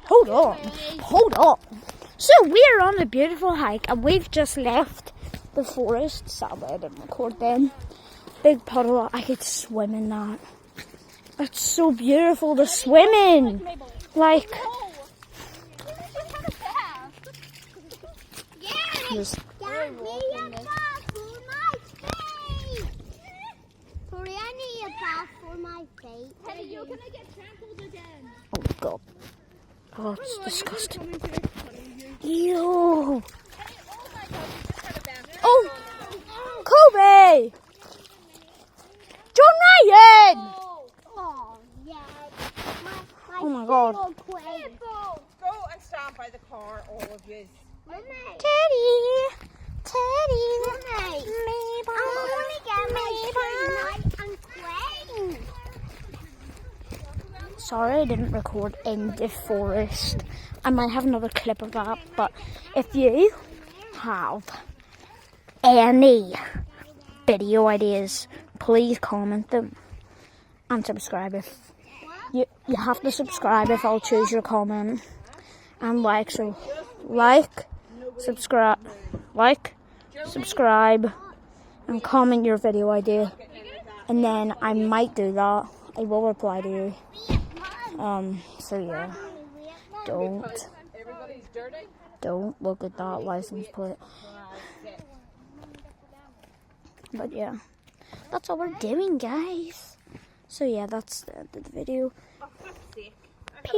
hold on. So we're on a beautiful hike and we've just left the forest. Sadly, I didn't record then. Big puddle, I could swim in that. It's so beautiful to swim in. Like, just, You're gonna get trampled again. oh god. Oh, it's disgusting. Ew. Oh, Kobe! John Ryan! Oh my god. Go and stand by the car, all of you. Teddy! Sorry I didn't record in the forest. I might have another clip of that, but if you have any video ideas, please comment them and subscribe. If you have to subscribe if I'll choose your comment, and like, so subscribe, and comment your video idea, and then I might do that. I will reply to you. So yeah, don't look at that license plate. But yeah, that's all we're doing, guys. So yeah, that's the end of the video. Peace.